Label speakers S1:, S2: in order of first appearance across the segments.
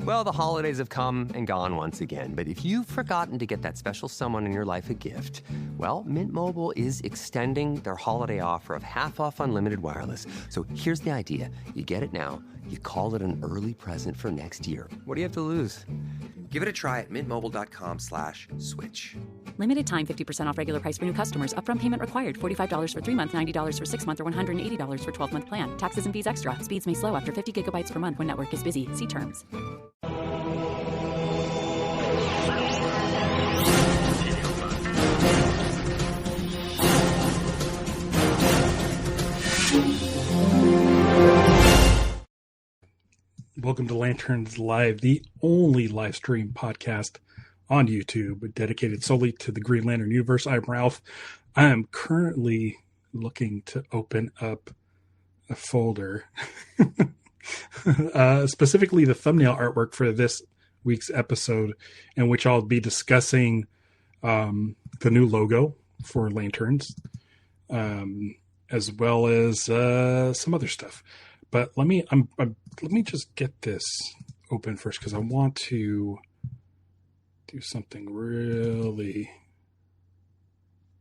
S1: Well, the holidays have come and gone once again, but if you've forgotten to get that special someone in your life a gift, well, Mint Mobile is extending their holiday offer of half off unlimited wireless. So here's the idea. You get it now, you call it an early present for next year. What do you have to lose? Give it a try at mintmobile.com/switch.
S2: Limited time 50% off regular price for new customers. Upfront payment required. $45 for 3 month, $90 for 6 month, or $180 for 12-month plan. Taxes and fees extra. Speeds may slow after 50 gigabytes per month when network is busy. See terms.
S3: Welcome to Lanterns Live, the only live stream podcast on YouTube dedicated solely to the Green Lantern universe. I'm Ralph. I am currently looking to open up a folder, specifically the thumbnail artwork for this week's episode, in which I'll be discussing the new logo for Lanterns, as well as some other stuff. But let me just get this open first, because I want to do something really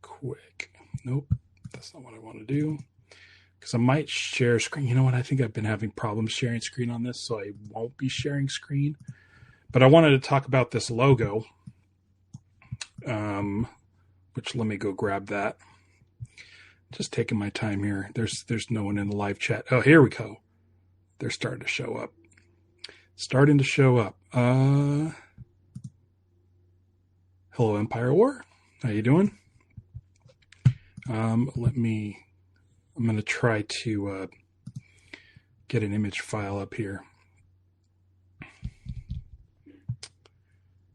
S3: quick. Nope, that's not what I want to do. Because I might share screen. You know what? I think I've been having problems sharing screen on this, so I won't be sharing screen. But I wanted to talk about this logo, which let me go grab that. Just taking my time here. There's no one in the live chat. Oh, here we go. They're starting to show up. Hello, Empire War. How you doing? I'm going to try to get an image file up here,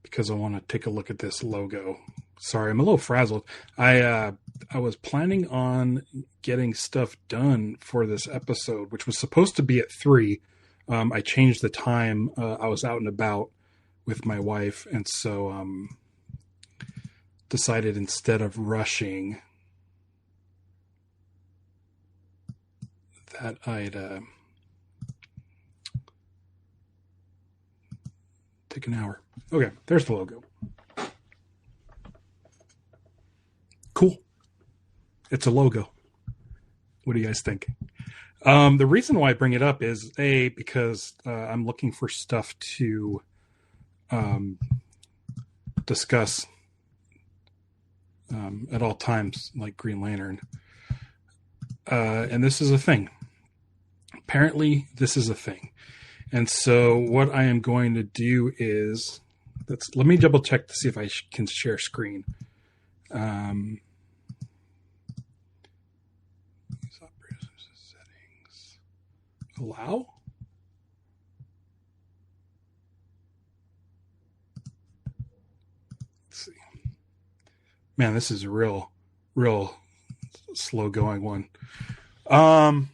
S3: because I want to take a look at this logo. Sorry, I'm a little frazzled. I was planning on getting stuff done for this episode, which was supposed to be at 3. I changed the time. I was out and about with my wife, and so decided instead of rushing that I'd take an hour. Okay, there's the logo. Cool. It's a logo. What do you guys think? The reason why I bring it up is because I'm looking for stuff to discuss at all times, like Green Lantern. And this is a thing. Apparently, this is a thing. And so what I am going to do is, let me double check to see if I can share screen. Settings. Allow? Let's see. Man, this is a real slow going one. I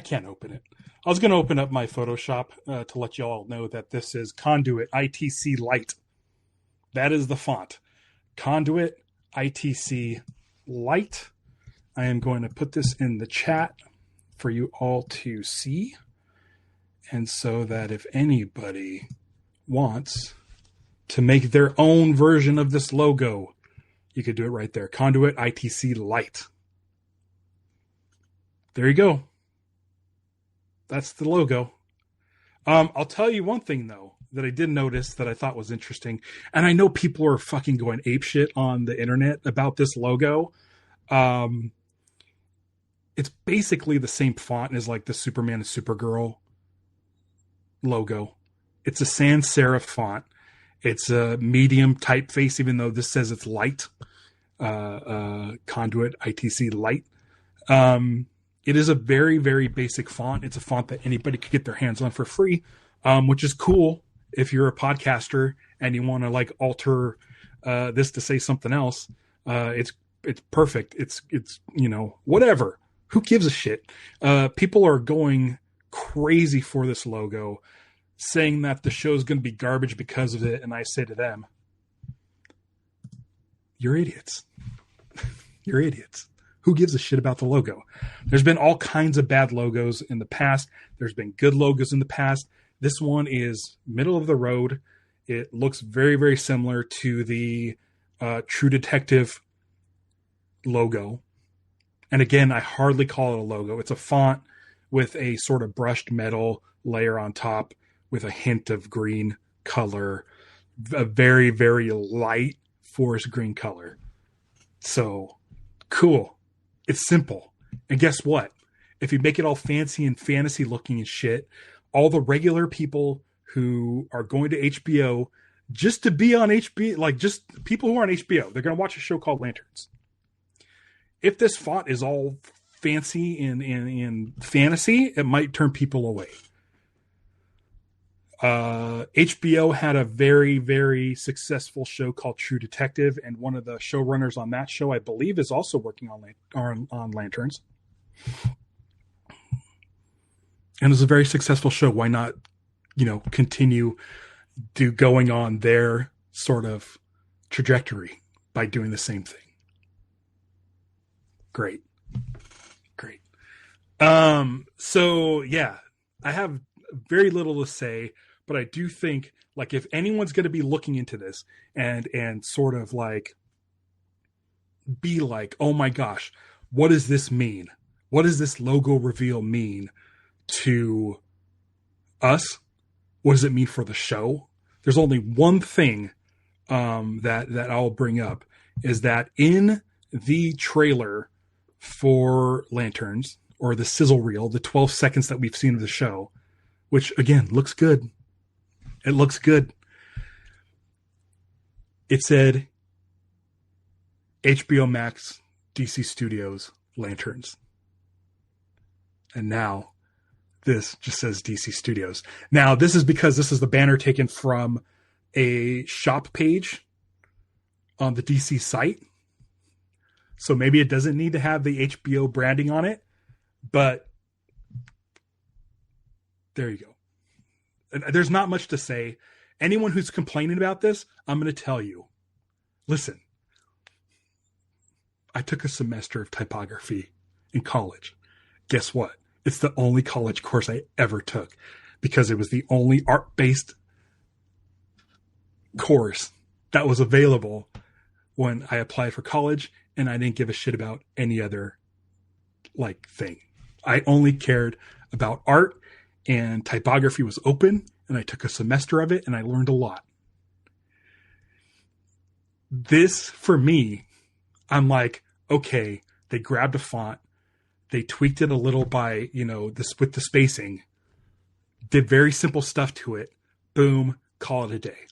S3: can't open it. I was going to open up my Photoshop to let you all know that this is Conduit ITC Light. That is the font. Conduit ITC Light. I am going to put this in the chat for you all to see. And so that if anybody wants to make their own version of this logo, you could do it right there. Conduit ITC Light. There you go. That's the logo. I'll tell you one thing, though, that I did notice that I thought was interesting. And I know people are fucking going apeshit on the internet about this logo. It's basically the same font as like the Superman and Supergirl logo. It's a sans serif font. It's a medium typeface, even though this says it's light. Conduit ITC Light. It is a very, very basic font. It's a font that anybody could get their hands on for free, which is cool if you're a podcaster and you want to like alter this to say something else. It's perfect. It's whatever. Who gives a shit? People are going crazy for this logo, saying that the show's going to be garbage because of it, and I say to them, "You're idiots. You're idiots." Who gives a shit about the logo? There's been all kinds of bad logos in the past. There's been good logos in the past. This one is middle of the road. It looks very, very similar to the True Detective logo. And again, I hardly call it a logo. It's a font with a sort of brushed metal layer on top with a hint of green color, a very, very light forest green color. So cool. It's simple. And guess what? If you make it all fancy and fantasy looking and shit, all the regular people who are going to HBO just to be on HBO, like just people who are on HBO, they're going to watch a show called Lanterns. If this font is all fancy in fantasy, it might turn people away. HBO had a very, very successful show called True Detective, and one of the showrunners on that show, I believe, is also working on Lanterns. And it's a very successful show. Why not, continue going on their sort of trajectory by doing the same thing? Great. So yeah, I have very little to say, but I do think, like, if anyone's going to be looking into this and sort of like be like, oh my gosh, what does this mean? What does this logo reveal mean to us? What does it mean for the show? There's only one thing that I'll bring up, is that in the trailer for Lanterns, or the sizzle reel, the 12 seconds that we've seen of the show, which again looks good. It looks good. It said HBO Max, DC Studios, Lanterns. And now this just says DC Studios. Now, this is because this is the banner taken from a shop page on the DC site. So maybe it doesn't need to have the HBO branding on it, but there you go. And there's not much to say. Anyone who's complaining about this, I'm going to tell you, listen, I took a semester of typography in college. Guess what? It's the only college course I ever took, because it was the only art-based course that was available when I applied for college, and I didn't give a shit about any other thing. I only cared about art, and typography was open, and I took a semester of it, and I learned a lot. This, for me, I'm like, okay, they grabbed a font, they tweaked it a little by, with the spacing, did very simple stuff to it, boom, call it a day.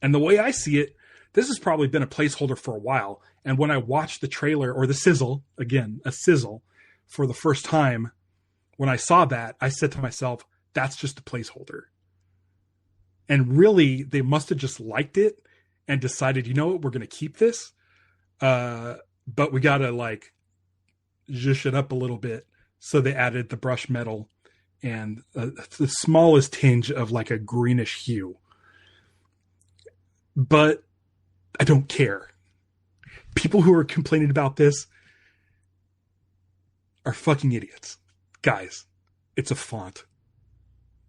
S3: And the way I see it, this has probably been a placeholder for a while. And when I watched the trailer, or the sizzle, again, a sizzle, for the first time, when I saw that, I said to myself, that's just a placeholder. And really, they must have just liked it and decided, you know what, we're going to keep this. But we got to zhush it up a little bit. So they added the brush metal and the smallest tinge of a greenish hue. But I don't care. People who are complaining about this are fucking idiots. Guys, it's a font.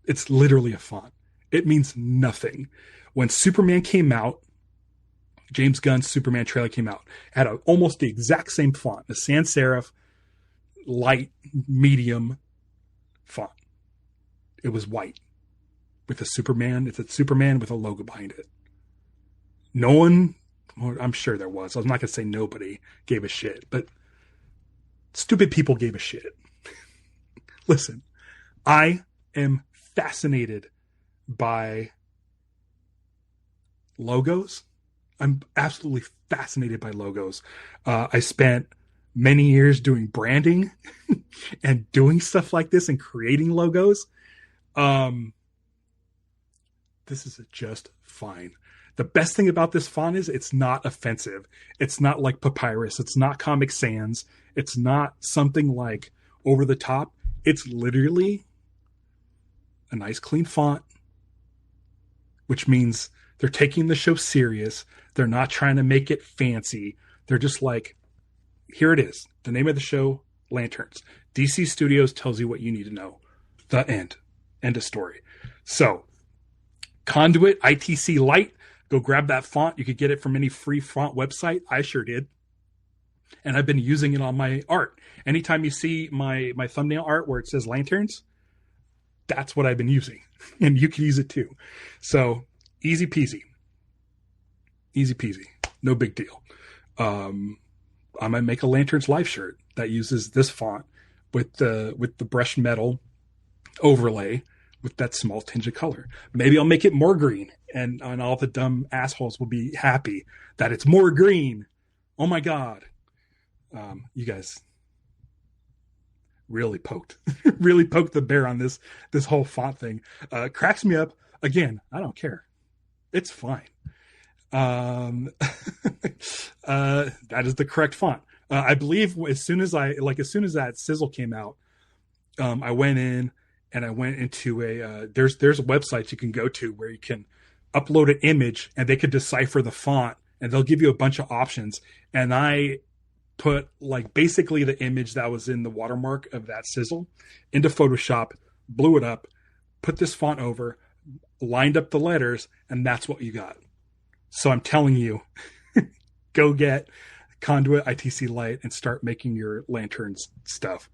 S3: It's literally a font. It means nothing. When Superman came out, James Gunn's Superman trailer came out, had almost the exact same font, a sans serif, light, medium font. It was white with a Superman. It's a Superman with a logo behind it. No one, well, I'm sure there was. I was not going to say nobody gave a shit, but stupid people gave a shit. Listen, I am fascinated by logos. I'm absolutely fascinated by logos. I spent many years doing branding and doing stuff like this and creating logos. This is just fine. The best thing about this font is it's not offensive. It's not like Papyrus. It's not Comic Sans. It's not something like over the top. It's literally a nice clean font, which means they're taking the show serious. They're not trying to make it fancy. They're just like, here it is. The name of the show, Lanterns. DC Studios tells you what you need to know. The end. End of story. So Conduit ITC Lite, go grab that font. You could get it from any free font website. I sure did. And I've been using it on my art. Anytime you see my thumbnail art where it says lanterns, that's what I've been using. And you can use it too. So easy peasy. Easy peasy. No big deal. I might make a Lanterns Live shirt that uses this font with the brushed metal overlay with that small tinge of color. Maybe I'll make it more green, and all the dumb assholes will be happy that it's more green. Oh my God. You guys really poked the bear on this whole font thing. Cracks me up. Again, I don't care. It's fine. That is the correct font. I believe as soon as that sizzle came out, I went in and I went into there's a website you can go to where you can upload an image and they could decipher the font and they'll give you a bunch of options. And I put like basically the image that was in the watermark of that sizzle into Photoshop, blew it up, put this font over, lined up the letters, and that's what you got. So I'm telling you, go get Conduit ITC Lite and start making your lanterns stuff.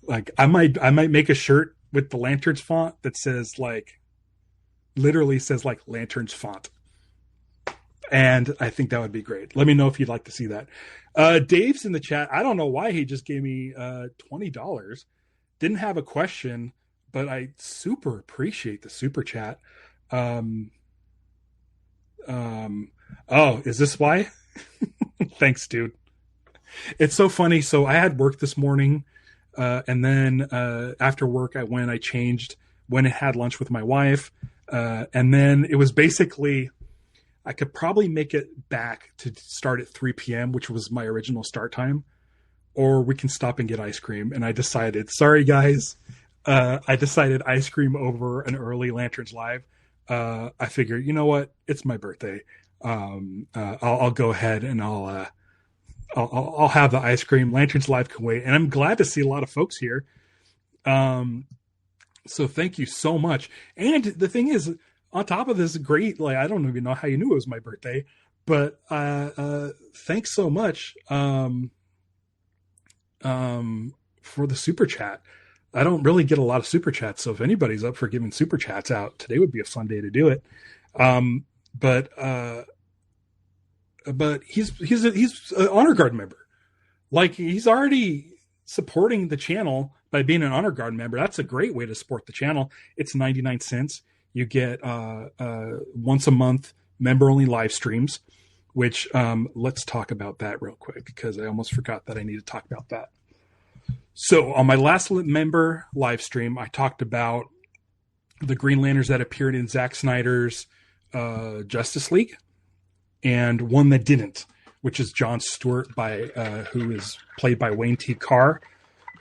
S3: Like I might make a shirt with the lanterns font that says literally says lanterns font. And I think that would be great. Let me know if you'd like to see that. Dave's in the chat. I don't know why he just gave me $20. Didn't have a question, but I super appreciate the super chat. Oh, is this why? Thanks, dude. It's so funny. So I had work this morning, and then after work, I changed, went and had lunch with my wife, and then it was basically, I could probably make it back to start at 3 p.m., which was my original start time, or we can stop and get ice cream. And I decided, sorry guys, I decided ice cream over an early Lanterns Live. I figured, you know what? It's my birthday. I'll go ahead and I'll have the ice cream. Lanterns Live can wait. And I'm glad to see a lot of folks here. So thank you so much. And the thing is, on top of this, great, I don't even know how you knew it was my birthday, but thanks so much for the super chat. I don't really get a lot of super chats, so if anybody's up for giving super chats out, today would be a fun day to do it. But he's an Honor Guard member. He's already supporting the channel by being an Honor Guard member. That's a great way to support the channel. It's 99 cents. You get once a month member-only live streams, which let's talk about that real quick because I almost forgot that I need to talk about that. So on my last member live stream, I talked about the Green Lanterns that appeared in Zack Snyder's Justice League and one that didn't, which is Jon Stewart who is played by Wayne T. Carr.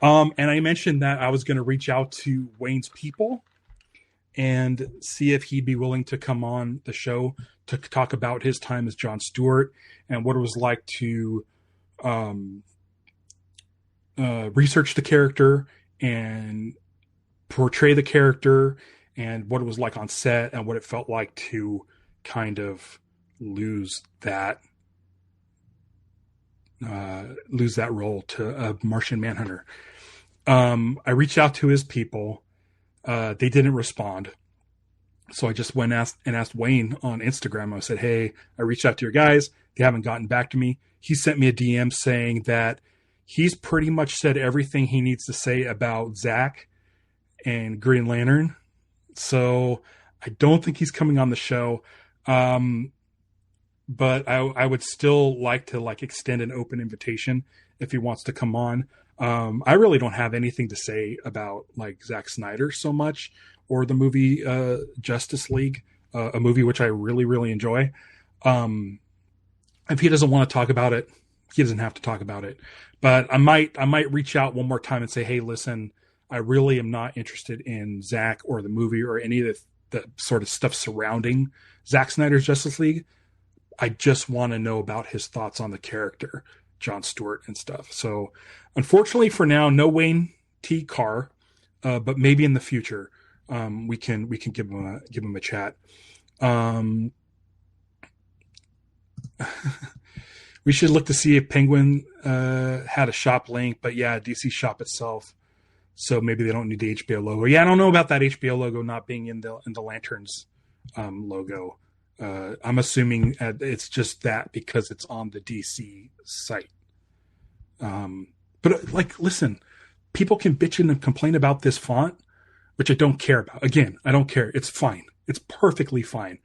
S3: And I mentioned that I was going to reach out to Wayne's people and see if he'd be willing to come on the show to talk about his time as Jon Stewart and what it was like to research the character and portray the character and what it was like on set and what it felt like to kind of lose that role to a Martian Manhunter. I reached out to his people. They didn't respond. So I just went and asked Wayne on Instagram. I said, hey, I reached out to your guys. They haven't gotten back to me. He sent me a DM saying that he's pretty much said everything he needs to say about Zach and Green Lantern. So I don't think he's coming on the show. But I would still like to extend an open invitation if he wants to come on. I really don't have anything to say about Zack Snyder so much or the movie Justice League, a movie which I really, really enjoy. If he doesn't want to talk about it, he doesn't have to talk about it. But I might reach out one more time and say, hey, listen, I really am not interested in Zack or the movie or any of the sort of stuff surrounding Zack Snyder's Justice League. I just want to know about his thoughts on the character, Jon Stewart and stuff. So unfortunately for now, no Wayne T. Carr, but maybe in the future. we can give them a chat. We should look to see if Penguin had a shop link, but yeah, DC Shop itself. So maybe they don't need the HBO logo. Yeah, I don't know about that HBO logo not being in the Lanterns logo. I'm assuming it's just that because it's on the DC site. But like, listen, people can bitch and complain about this font, which I don't care about. Again, I don't care. It's fine. It's perfectly fine.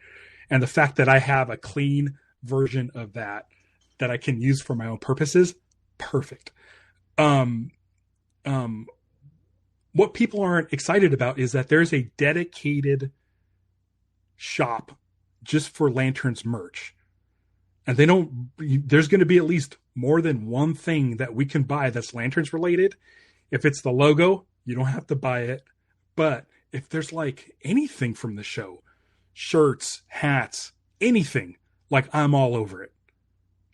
S3: And the fact that I have a clean version of that I can use for my own purposes, perfect. What people aren't excited about is that there's a dedicated shop just for Lanterns merch. And there's going to be at least more than one thing that we can buy that's Lanterns related. If it's the logo, you don't have to buy it. But if there's like anything from the show, shirts, hats, anything, like I'm all over it.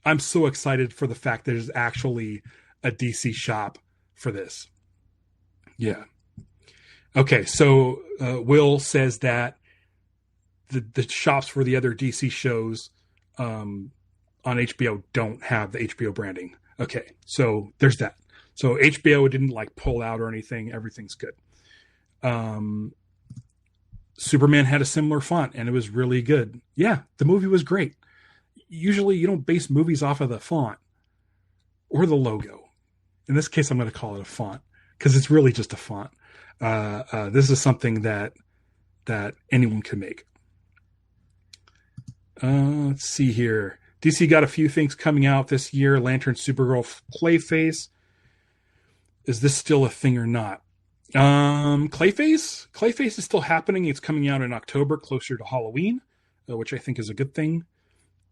S3: I'm so excited for the fact that there's actually a DC shop for this. Yeah. Okay, so Will says that the shops for the other DC shows on HBO don't have the HBO branding. Okay, so there's that. So HBO didn't like pull out or anything. Everything's good. Superman had a similar font and it was really good. Yeah, the movie was great. Usually you don't base movies off of the font or the logo. In this case, I'm going to call it a font because it's really just a font. This is something that anyone can make. Let's see here. DC got a few things coming out this year. Lantern, Supergirl, Clayface. Is this still a thing or not? Clayface is still happening. It's coming out in October, closer to Halloween, which I think is a good thing.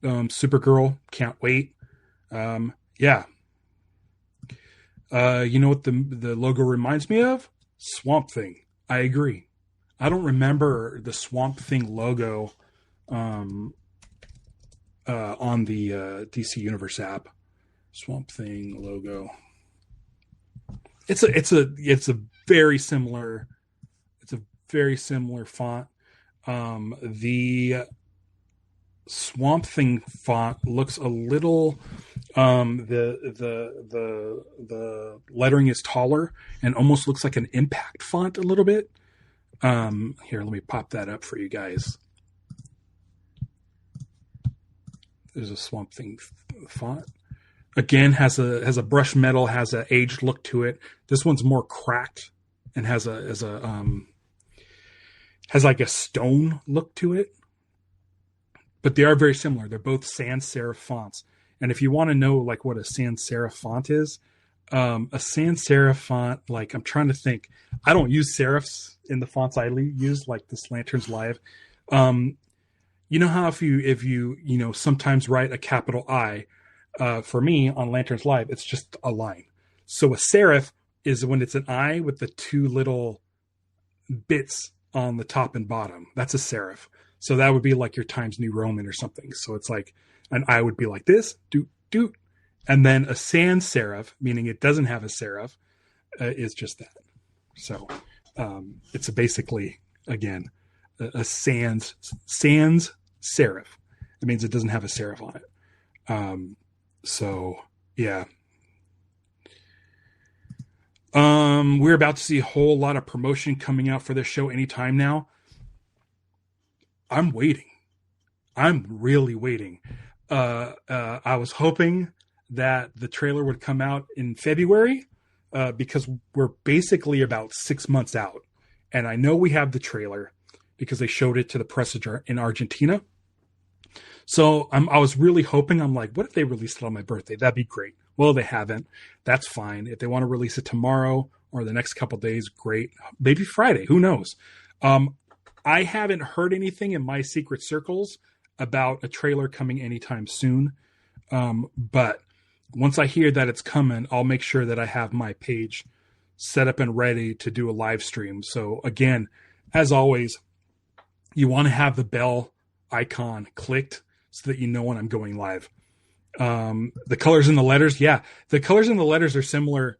S3: Supergirl, can't wait. Yeah. You know what the logo reminds me of? Swamp Thing. I agree. I don't remember the Swamp Thing logo on the DC Universe app. Swamp Thing logo. It's a very similar font. The Swamp Thing font looks a little the lettering is taller and almost looks like an impact font a little bit. Here, let me pop that up for you guys. There's a Swamp Thing font. Again, has a brushed metal, has an aged look to it. This one's more cracked and has like a stone look to it. But they are very similar. They're both sans serif fonts. And if you want to know like what a sans serif font is, a sans serif font, like I'm trying to think. I don't use serifs in the fonts I use, like this Lanterns Live. You know how if you sometimes write a capital I, for me on Lanterns Live, it's just a line. So a serif is when it's an I with the two little bits on the top and bottom. That's a serif. So that would be like your Times New Roman or something. So it's like an I would be like this, doot, doot. And then a sans serif, meaning it doesn't have a serif, is just that. So it's basically, again, a sans serif. It means it doesn't have a serif on it. So, yeah. We're about to see a whole lot of promotion coming out for this show anytime now. I'm waiting. I'm really waiting. I was hoping that the trailer would come out in February because we're basically about 6 months out. And I know we have the trailer because they showed it to the press in Argentina. So I was really hoping, I'm like, what if they released it on my birthday? That'd be great. Well, they haven't. That's fine. If they want to release it tomorrow or the next couple days, great. Maybe Friday. Who knows? I haven't heard anything in my secret circles about a trailer coming anytime soon. But once I hear that it's coming, I'll make sure that I have my page set up and ready to do a live stream. So again, as always, you want to have the bell icon clicked so that you know when I'm going live. The colors in the letters. Yeah. The colors in the letters are similar.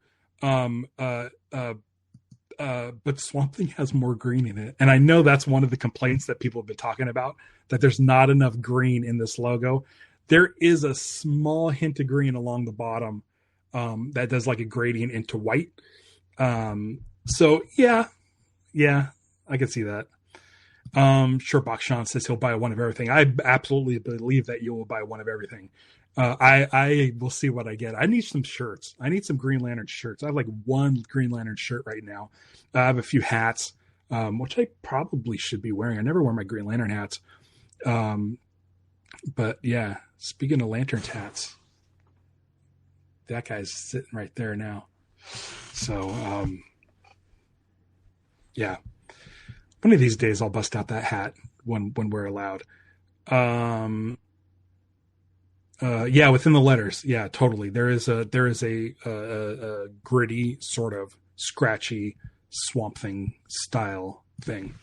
S3: but Swamp Thing has more green in it. And I know that's one of the complaints that people have been talking about, that there's not enough green in this logo. There is a small hint of green along the bottom that does like a gradient into white. So yeah, I can see that. Sure, Bakshan says he'll buy one of everything. I absolutely believe that you will buy one of everything. I will see what I get. I need some shirts. I need some Green Lantern shirts. I have like one Green Lantern shirt right now. I have a few hats, which I probably should be wearing. I never wear my Green Lantern hats. But yeah, speaking of Lanterns hats, that guy's sitting right there now. So, yeah, one of these days I'll bust out that hat when we're allowed. Yeah, within the letters. Yeah, totally. There is a gritty, sort of scratchy Swamp Thing style thing.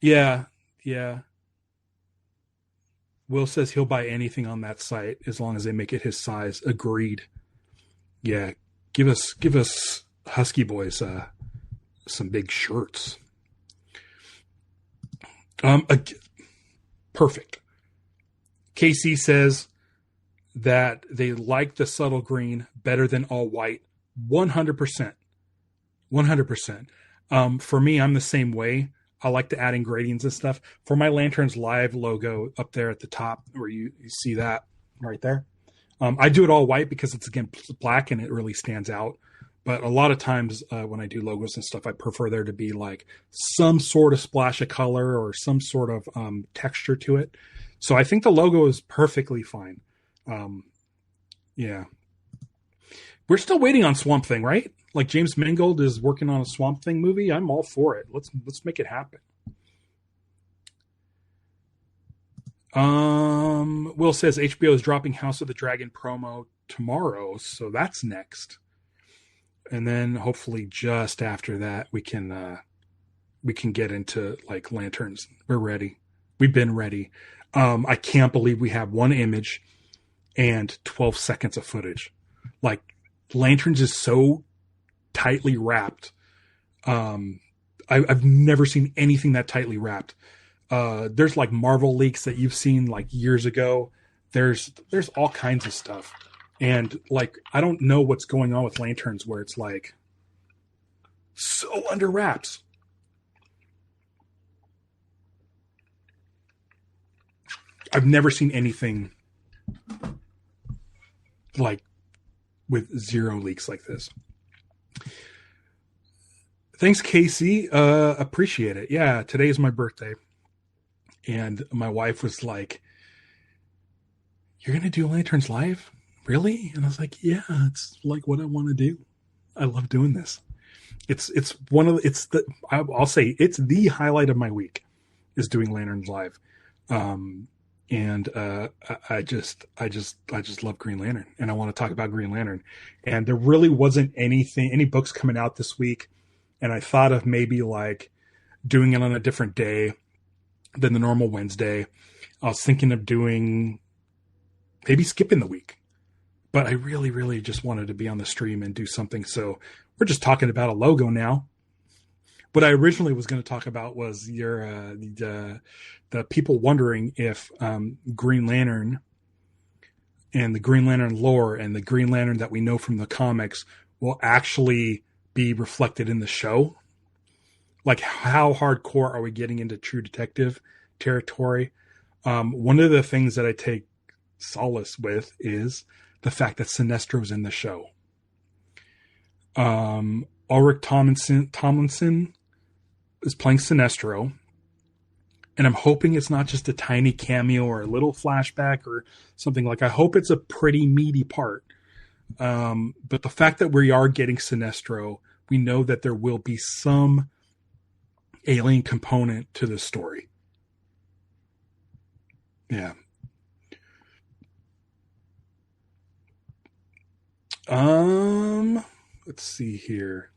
S3: Yeah. Will says he'll buy anything on that site as long as they make it his size. Agreed. Yeah, give us Husky Boys some big shirts. Perfect. KC says that they like the subtle green better than all white. 100%. 100%. For me, I'm the same way. I like to add in gradients and stuff. For my Lanterns Live logo up there at the top, where you see that right there, I do it all white because it's, again, black and it really stands out. But a lot of times when I do logos and stuff, I prefer there to be like some sort of splash of color or some sort of texture to it. So I think the logo is perfectly fine. Yeah. We're still waiting on Swamp Thing, right? Like James Mangold is working on a Swamp Thing movie. I'm all for it. Let's make it happen. Will says HBO is dropping House of the Dragon promo tomorrow, so that's next. And then hopefully just after that we can get into like Lanterns. We're ready. We've been ready. I can't believe we have one image and 12 seconds of footage. Like Lanterns is so tightly wrapped. I've never seen anything that tightly wrapped. There's like Marvel leaks that you've seen like years ago. There's all kinds of stuff. And like, I don't know what's going on with Lanterns where it's like so under wraps. I've never seen anything like with zero leaks like this. Thanks, Casey. Appreciate it. Yeah, today is my birthday. And my wife was like, "You're going to do Lanterns Live? Really?" And I was like, "Yeah, it's like what I want to do. I love doing this. I'll say it's the highlight of my week is doing Lanterns Live." And I just love Green Lantern, and I want to talk about Green Lantern. And there really wasn't any books coming out this week. And I thought of maybe like doing it on a different day than the normal Wednesday. I was thinking of doing maybe skipping the week, but I really, really just wanted to be on the stream and do something. So we're just talking about a logo now. What I originally was going to talk about was the people wondering if Green Lantern and the Green Lantern lore and the Green Lantern that we know from the comics will actually be reflected in the show. Like, how hardcore are we getting into True Detective territory? One of the things that I take solace with is the fact that Sinestro's in the show. Ulrich Tomlinson is playing Sinestro, and I'm hoping it's not just a tiny cameo or a little flashback or something. Like, I hope it's a pretty meaty part. But the fact that we are getting Sinestro, we know that there will be some alien component to the story. Yeah. Let's see here.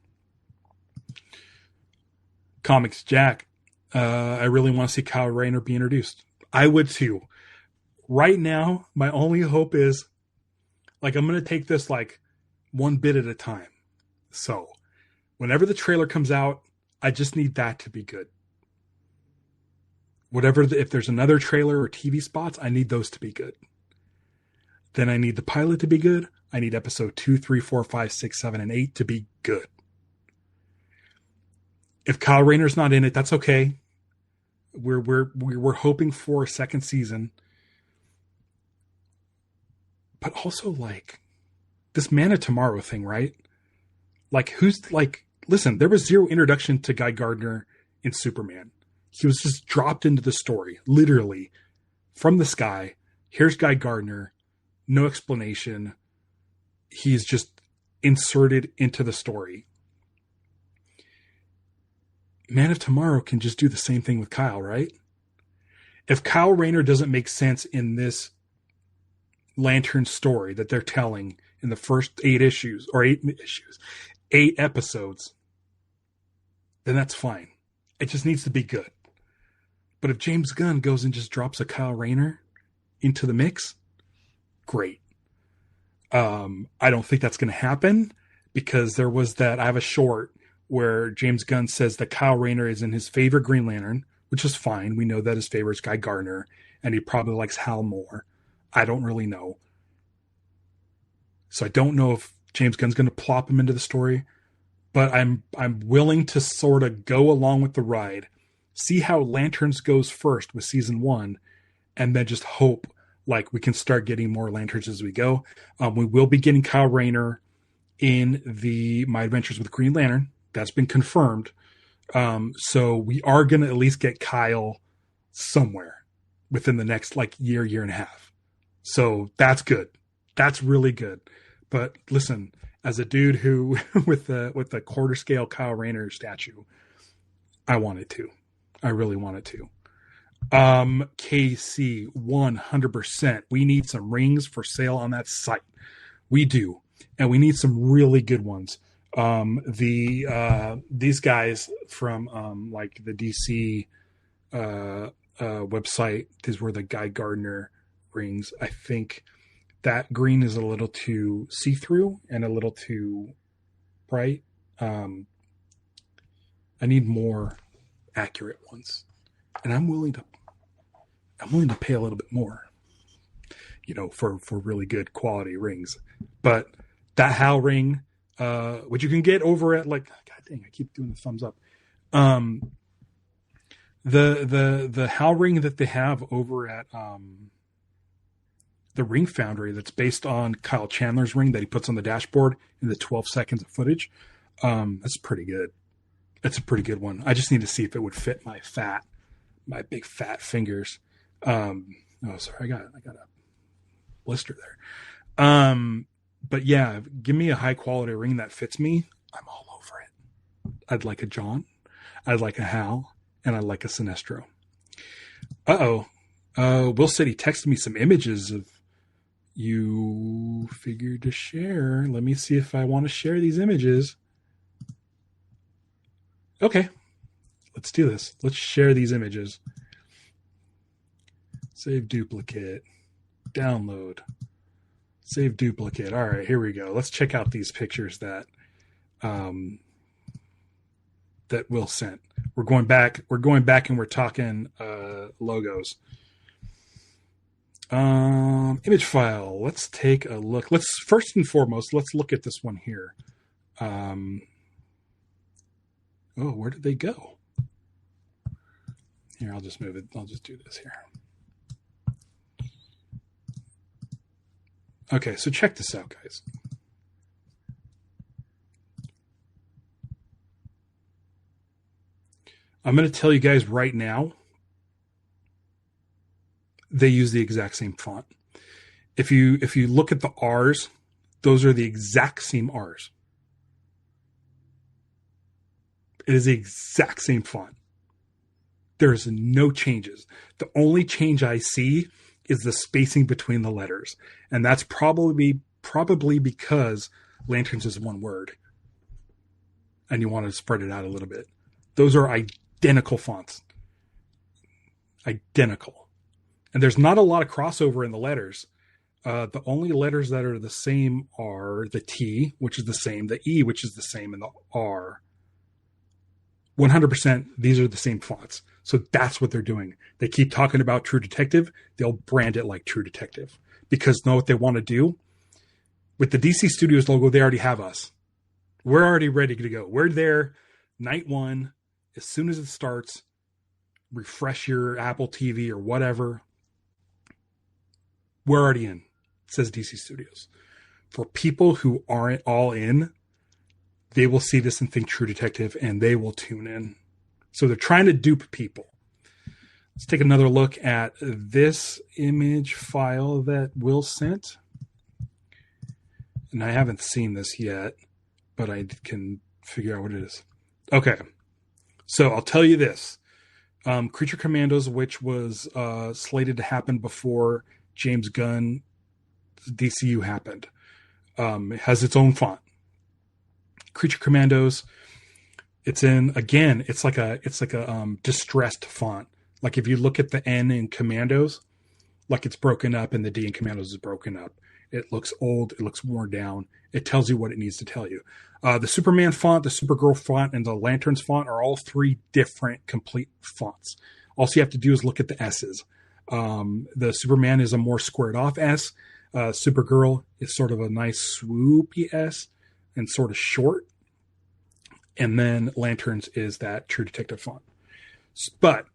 S3: Comics Jack. I really want to see Kyle Rayner be introduced. I would too. Right now, my only hope is, like, I'm going to take this like one bit at a time. So Whenever the trailer comes out, I just need that to be good. If there's another trailer or TV spots, I need those to be good. Then I need the pilot to be good. I need episode 2, 3, 4, 5, 6, 7, and 8 to be good. If Kyle Rayner's not in it, that's okay. We're hoping for a second season. But also, like, this Man of Tomorrow thing, right? Like, listen, there was zero introduction to Guy Gardner in Superman. He was just dropped into the story, literally, from the sky. Here's Guy Gardner. No explanation. He's just inserted into the story. Man of Tomorrow can just do the same thing with Kyle, right? If Kyle Rayner doesn't make sense in this Lantern story that they're telling in the first 8 episodes, then that's fine. It just needs to be good. But if James Gunn goes and just drops a Kyle Rayner into the mix, great. I don't think that's going to happen because there was that. I have a short where James Gunn says that Kyle Rayner is in his favorite Green Lantern, which is fine. We know that his favorite is Guy Gardner, and he probably likes Hal more. I don't really know. So I don't know if James Gunn's going to plop him into the story, but I'm willing to sort of go along with the ride, see how Lanterns goes first with season 1, and then just hope like we can start getting more Lanterns as we go. We will be getting Kyle Rayner in the My Adventures with Green Lantern. That's been confirmed. So we are going to at least get Kyle somewhere within the next like year and a half. So that's good. That's really good. But listen, as a dude who with the quarter scale Kyle Rayner statue, I wanted to. I really wanted to. KC 100%. We need some rings for sale on that site. We do. And we need some really good ones. These guys from like the DC website, these were the Guy Gardner rings. I think that green is a little too see-through and a little too bright. I need more accurate ones, and I'm willing to pay a little bit more, for really good quality rings. But that Hal ring, which you can get over at like, God dang, I keep doing the thumbs up. The Hal ring that they have over at the Ring Foundry, that's based on Kyle Chandler's ring that he puts on the dashboard in the 12 seconds of footage. That's pretty good. That's a pretty good one. I just need to see if it would fit my big fat fingers. Oh, sorry, I got a blister there. But yeah, give me a high quality ring that fits me. I'm all over it. I'd like a John, I'd like a Hal, and I'd like a Sinestro. Will City texted me some images of you figured to share. Let me see if I want to share these images. Okay, let's do this. Let's share these images. Save duplicate. Download. Save duplicate. All right, here we go. Let's check out these pictures that Will sent. We're going back and we're talking logos. Image file. Let's take a look. First and foremost, let's look at this one here. Where did they go? Here, I'll just move it. I'll just do this here. Okay, so check this out, guys. I'm going to tell you guys right now, they use the exact same font. If you look at the R's, those are the exact same R's. It is the exact same font. There's no changes. The only change I see is the spacing between the letters. And that's probably because Lanterns is one word. And you want to spread it out a little bit. Those are identical fonts. Identical. And there's not a lot of crossover in the letters. The only letters that are the same are the T, which is the same, the E, which is the same, and the R. 100% these are the same fonts. So that's what they're doing. They keep talking about True Detective. They'll brand it like True Detective because know what they want to do? With the DC Studios logo, they already have us. We're already ready to go. We're there night one. As soon as it starts, refresh your Apple TV or whatever. We're already in, says DC Studios. For people who aren't all in, they will see this and think True Detective and they will tune in. So they're trying to dupe people. Let's take another look at this image file that Will sent. And I haven't seen this yet, but I can figure out what it is. Okay. So I'll tell you this. Creature Commandos, which was slated to happen before James Gunn DCU happened, it has its own font. Creature Commandos, it's like a distressed font. Like if you look at the N in Commandos, like it's broken up and the D in Commandos is broken up. It looks old. It looks worn down. It tells you what it needs to tell you. The Superman font, the Supergirl font, and the Lanterns font are all three different complete fonts. All you have to do is look at the S's. The Superman is a more squared off S. Supergirl is sort of a nice swoopy S and sort of short. And then Lanterns is that True Detective font. But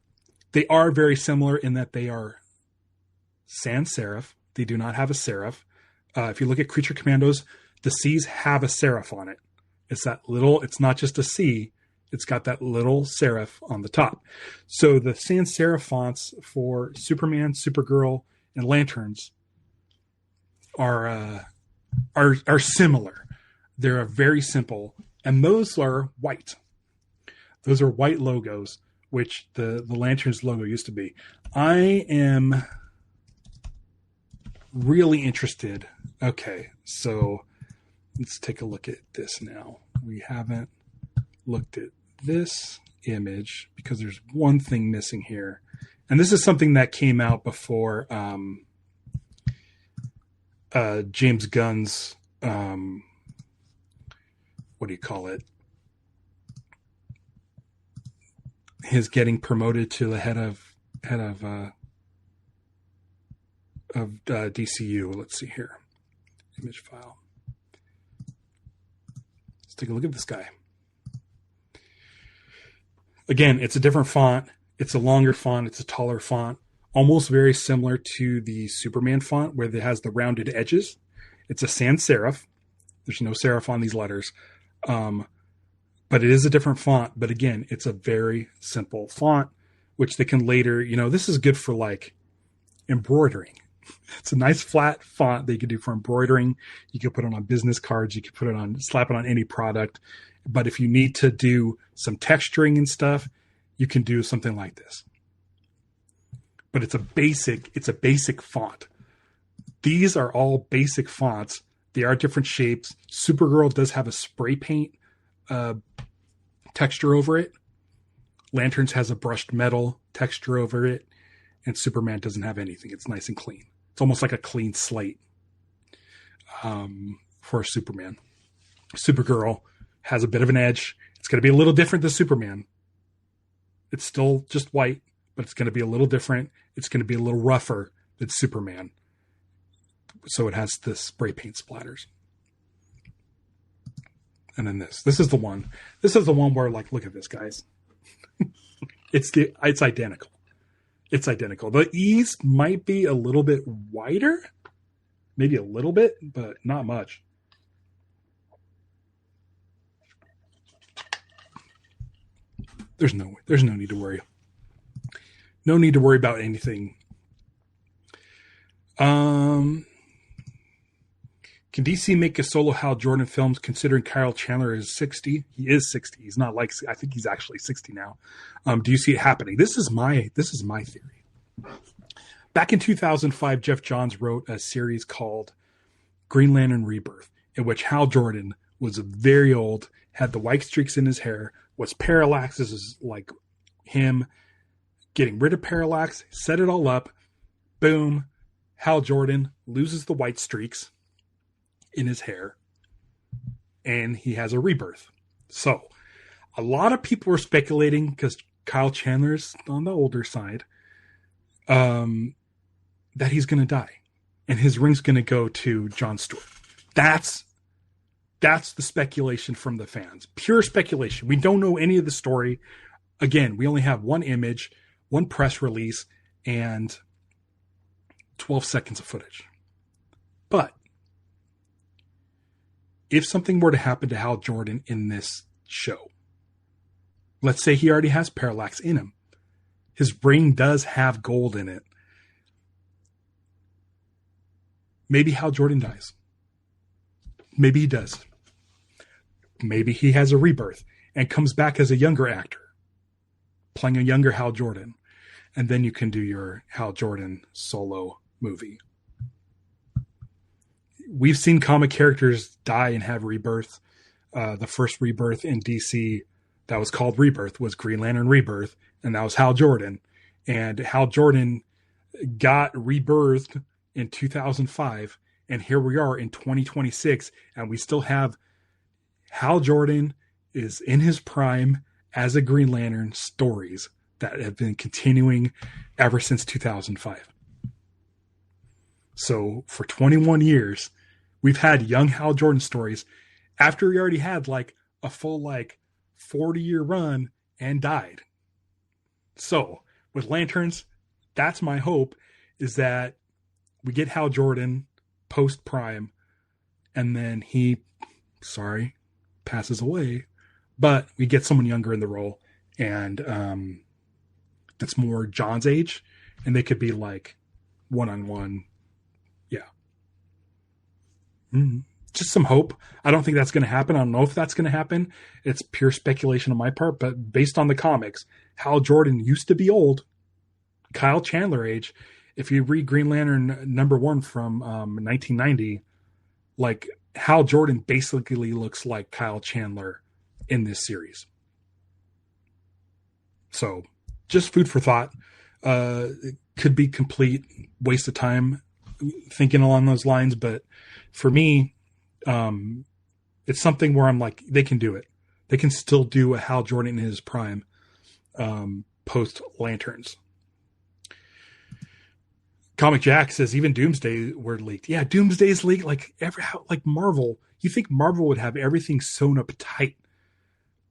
S3: they are very similar in that they are sans serif. They do not have a serif. If you look at Creature Commandos, the C's have a serif on it. It's not just a C. It's got that little serif on the top. So the sans serif fonts for Superman, Supergirl, and Lanterns are similar. They're very simple. And those are white. Those are white logos, which the Lanterns logo used to be. I am really interested. Okay, so let's take a look at this now. We haven't looked at this image because there's one thing missing here. And this is something that came out before James Gunn's what do you call it? His getting promoted to the head of DCU. Let's see here. Image file. Let's take a look at this guy. Again, it's a different font. It's a longer font. It's a taller font. Almost very similar to the Superman font where it has the rounded edges. It's a sans serif. There's no serif on these letters. But it is a different font. But again, it's a very simple font, which they can later, this is good for like embroidering. It's a nice flat font that you can do for embroidering. You can put it on business cards. You can slap it on any product. But if you need to do some texturing and stuff, you can do something like this. But it's a basic font. These are all basic fonts. They are different shapes. Supergirl does have a spray paint texture over it. Lanterns has a brushed metal texture over it. And Superman doesn't have anything. It's nice and clean. It's almost like a clean slate for Superman. Supergirl has a bit of an edge. It's going to be a little different than Superman. It's still just white, but it's going to be a little different. It's going to be a little rougher than Superman. So it has the spray paint splatters. And then this is the one. This is the one where, like, look at this, guys. It's identical. It's identical. The E's might be a little bit wider, maybe a little bit, but not much. There's no need to worry. No need to worry about anything. Can DC make a solo Hal Jordan films considering Kyle Chandler is 60? He is 60. He's not like, I think he's actually 60 now. Do you see it happening? This is my theory. Back in 2005, Jeff Johns wrote a series called Green Lantern Rebirth, in which Hal Jordan was very old, had the white streaks in his hair, was Parallax. This is like him getting rid of Parallax, set it all up. Boom. Hal Jordan loses the white streaks in his hair, and he has a rebirth. So A lot of people were speculating, because Kyle Chandler's on the older side, that he's going to die and his ring's going to go to Jon Stewart. That's the speculation from the fans. Pure speculation. We don't know any of the story. Again, we only have one image, one press release, and 12 seconds of footage. But if something were to happen to Hal Jordan in this show, let's say he already has parallax in him. His ring does have gold in it. Maybe Hal Jordan dies. Maybe he does. Maybe he has a rebirth and comes back as a younger actor, playing a younger Hal Jordan. And then you can do your Hal Jordan solo movie. We've seen comic characters die and have rebirth. The first rebirth in DC that was called Rebirth was Green Lantern Rebirth, and that was Hal Jordan. And Hal Jordan got rebirthed in 2005, and here we are in 2026, and we still have Hal Jordan is in his prime as a Green Lantern, stories that have been continuing ever since 2005. So for 21 years, we've had young Hal Jordan stories after he already had like a full 40-year run and died. So with Lanterns, that's my hope, is that we get Hal Jordan post prime and then he passes away, but we get someone younger in the role, and that's more John's age, and they could be like one-on-one. Yeah. Just some hope. I don't think that's going to happen. I don't know if that's going to happen. It's pure speculation on my part, but based on the comics, Hal Jordan used to be old, Kyle Chandler age. If you read Green Lantern #1 from 1990, like Hal Jordan basically looks like Kyle Chandler in this series. So just food for thought. It could be complete waste of time thinking along those lines, but for me, it's something where I'm like, they can do it. They can still do a Hal Jordan in his prime post Lanterns. Comic Jack says even Doomsday were leaked. Yeah, Doomsday's leaked. Like Marvel. You think Marvel would have everything sewn up tight,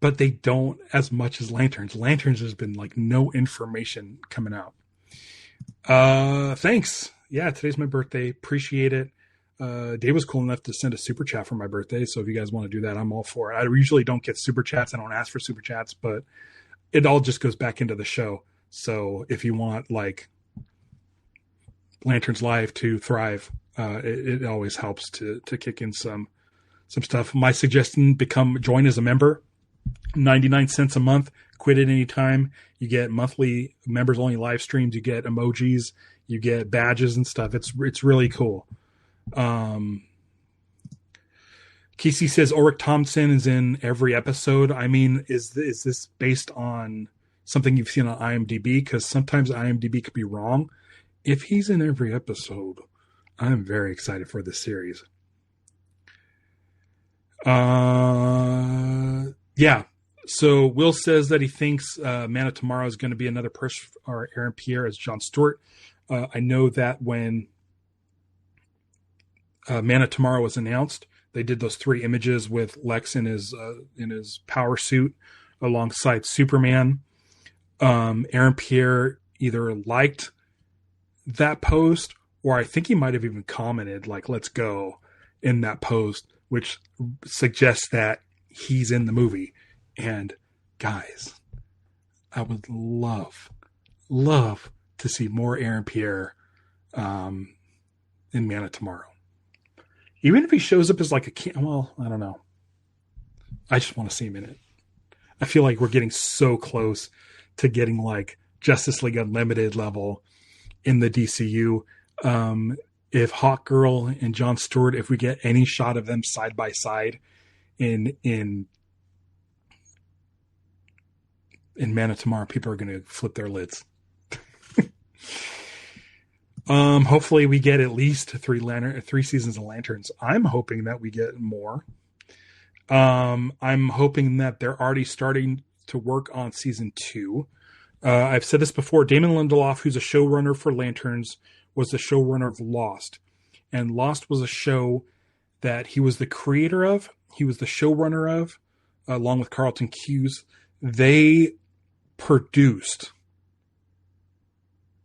S3: but they don't as much as Lanterns. Lanterns has been like no information coming out. Thanks. Yeah, today's my birthday. Appreciate it. Dave was cool enough to send a super chat for my birthday, so if you guys want to do that, I'm all for it. I usually don't get super chats. I don't ask for super chats, but it all just goes back into the show. So if you want Lanterns Live to thrive, it always helps to kick in some stuff. My suggestion: join as a member, 99 cents a month. Quit at any time. You get monthly members only live streams. You get emojis. You get badges and stuff. It's really cool. Casey says Ulrich Thompson is in every episode. I mean, is this based on something you've seen on IMDb? Because sometimes IMDb could be wrong. If he's in every episode, I'm very excited for this series. Yeah. So Will says that he thinks Man of Tomorrow is going to be another push or Aaron Pierre as Jon Stewart. I know that when Man of Tomorrow was announced, they did those 3 images with Lex in his power suit alongside Superman. Aaron Pierre either liked that post, or I think he might have even commented like "Let's go" in that post, which suggests that he's in the movie. And guys, I would love to see more Aaron Pierre in Man of Tomorrow. Even if he shows up as like I don't know. I just want to see him in it. I feel like we're getting so close to getting like Justice League Unlimited level in the DCU. If Hawkgirl and Jon Stewart, if we get any shot of them side by side in Man of Tomorrow, people are going to flip their lids. Hopefully we get at least 3 seasons of Lanterns. I'm hoping that we get more. I'm hoping that they're already starting to work on season 2. I've said this before. Damon Lindelof, who's a showrunner for Lanterns, was the showrunner of Lost. And Lost was a show that he was the creator of. He was the showrunner of, along with Carlton Cuse. They produced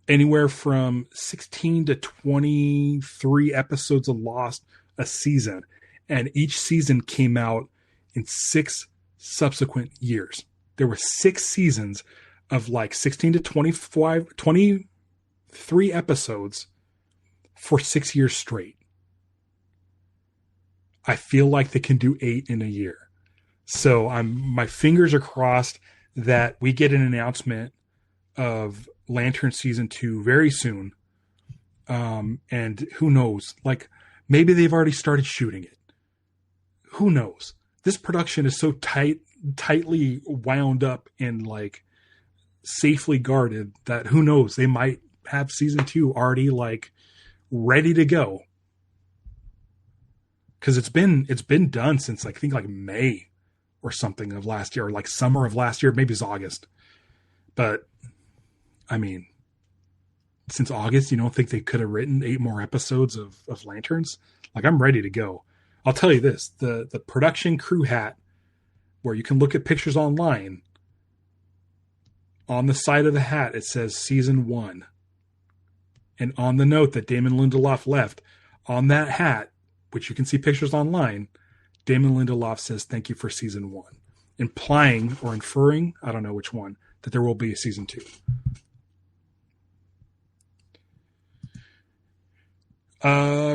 S3: anywhere from 16 to 23 episodes of Lost a season. And each season came out in 6 subsequent years. There were 6 seasons of like 16 to 23 episodes for 6 years straight. I feel like they can do 8 in a year. So my fingers are crossed that we get an announcement of Lantern season 2 very soon. And who knows, like maybe they've already started shooting it. Who knows? This production is so tightly wound up and like safely guarded that who knows, they might have season 2 already like ready to go. Cause it's been done since I think like May or something of last year, or like summer of last year, maybe it's August. But I mean, since August, you don't think they could have written 8 more episodes of Lanterns? Like, I'm ready to go. I'll tell you this, the production crew hat, where you can look at pictures online, on the side of the hat, it says season 1. And on the note that Damon Lindelof left, on that hat, which you can see pictures online, Damon Lindelof says, thank you for season 1. Implying or inferring, I don't know which one, that there will be a season 2.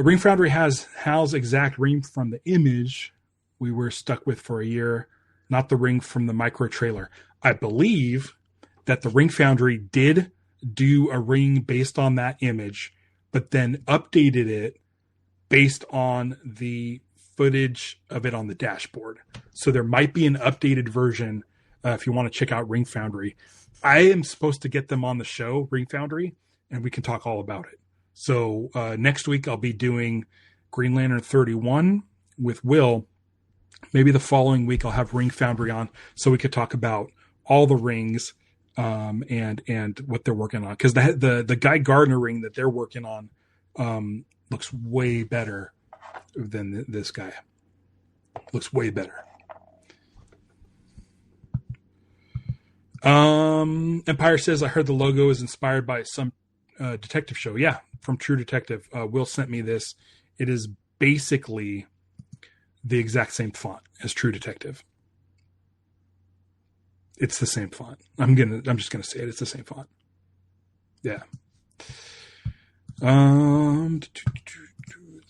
S3: Ring Foundry has Hal's exact ring from the image we were stuck with for a year, not the ring from the micro trailer. I believe that the Ring Foundry did do a ring based on that image, but then updated it based on the footage of it on the dashboard. So there might be an updated version if you want to check out Ring Foundry. I am supposed to get them on the show, Ring Foundry, and we can talk all about it. So next week I'll be doing Green Lantern 31 with Will. Maybe the following week I'll have Ring Foundry on so we could talk about all the rings and what they're working on. Because the Guy Gardner ring that they're working on looks way better than this guy. Looks way better. Empire says, I heard the logo is inspired by some detective show. Yeah, from True Detective. Will sent me this. It is basically the exact same font as True Detective. It's the same font. I'm just gonna say it. It's the same font. Yeah. Let's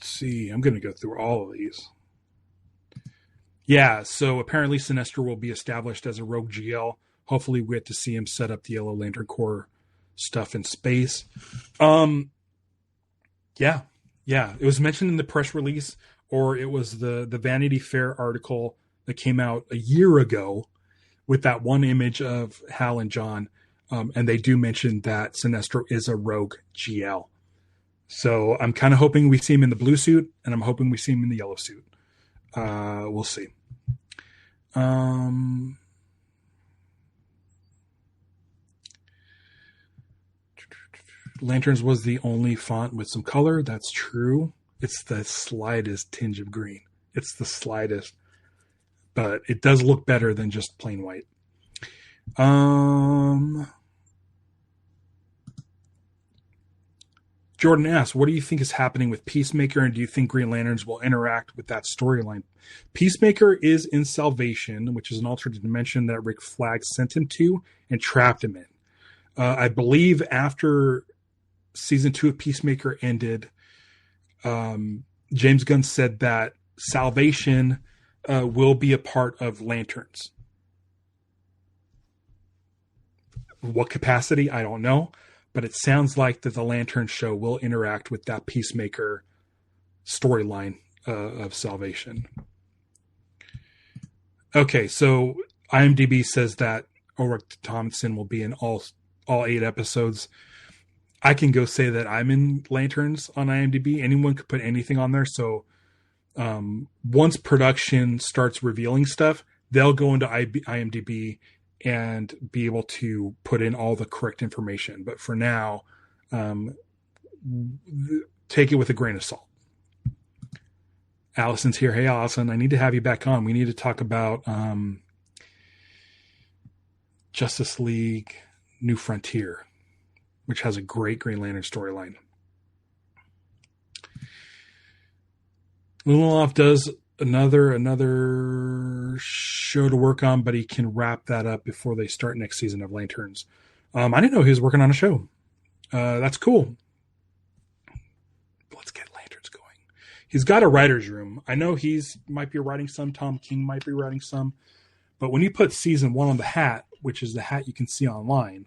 S3: see. I'm gonna go through all of these. Yeah. So apparently Sinestro will be established as a rogue GL. Hopefully we get to see him set up the Yellow Lantern Corps stuff in space. Yeah. It was mentioned in the press release, or it was the Vanity Fair article that came out a year ago with that one image of Hal and John. And they do mention that Sinestro is a rogue GL. So I'm kind of hoping we see him in the blue suit, and I'm hoping we see him in the yellow suit. We'll see. Lanterns was the only font with some color. That's true. It's the slightest tinge of green. It's the slightest. But it does look better than just plain white. Jordan asks, what do you think is happening with Peacemaker, and do you think Green Lanterns will interact with that storyline? Peacemaker is in Salvation, which is an alternate dimension that Rick Flag sent him to and trapped him in. I believe after season 2 of Peacemaker ended, James Gunn said that Salvation will be a part of Lanterns. What capacity? I don't know. But it sounds like that the Lantern show will interact with that Peacemaker storyline of Salvation. Okay, so IMDb says that Ulrich Thompson will be in all 8 episodes. I can go say that I'm in Lanterns on IMDb. Anyone could put anything on there. So once production starts revealing stuff, they'll go into IMDb and be able to put in all the correct information. But for now, take it with a grain of salt. Allison's here. Hey, Allison, I need to have you back on. We need to talk about Justice League New Frontier, which has a great Green Lantern storyline. Lindelof does another show to work on, but he can wrap that up before they start next season of Lanterns. I didn't know he was working on a show. That's cool. Let's get Lanterns going. He's got a writer's room. I know might be writing some. Tom King might be writing some. But when you put season 1 on the hat, which is the hat you can see online,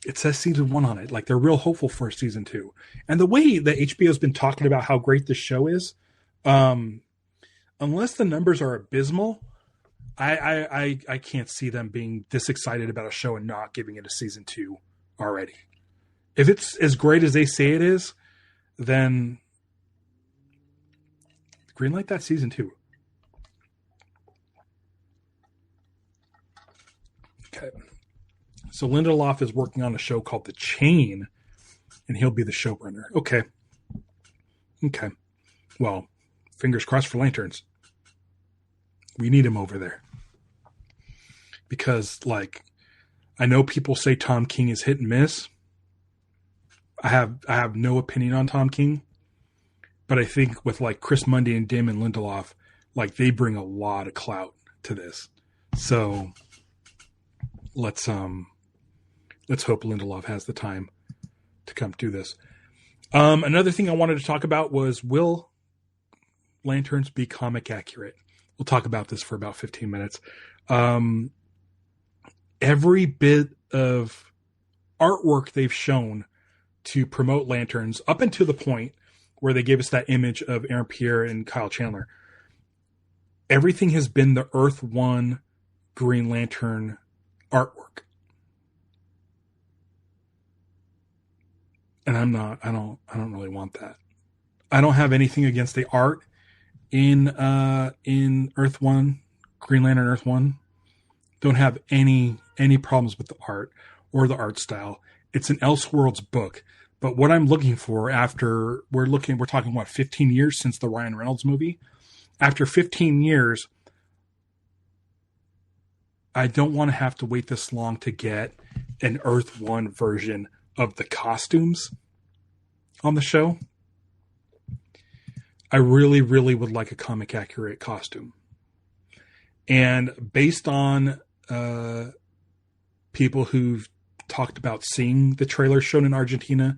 S3: it says season 1 on it. Like, they're real hopeful for season 2. And the way that HBO's been talking about how great this show is, unless the numbers are abysmal, I can't see them being this excited about a show and not giving it a season 2 already. If it's as great as they say it is, then greenlight that season 2. Okay. So Lindelof is working on a show called The Chain, and he'll be the showrunner. Okay. Well, fingers crossed for Lanterns. We need him over there. Because, like, I know people say Tom King is hit and miss. I have no opinion on Tom King. But I think with, like, Chris Mundy and Damon Lindelof, like, they bring a lot of clout to this. So let's hope Lindelof has the time to come do this. Another thing I wanted to talk about was, will Lanterns be comic accurate? We'll talk about this for about 15 minutes. Every bit of artwork they've shown to promote Lanterns, up until the point where they gave us that image of Aaron Pierre and Kyle Chandler, everything has been the Earth One Green Lantern artwork. And I don't really want that. I don't have anything against the art in Earth One, Green Lantern Earth One. Don't have any problems with the art or the art style. It's an Elseworlds book. But what I'm looking for after we're talking 15 years since the Ryan Reynolds movie. After 15 years, I don't want to have to wait this long to get an Earth One version of the costumes on the show. I really, really would like a comic accurate costume. And based on people who've talked about seeing the trailer shown in Argentina,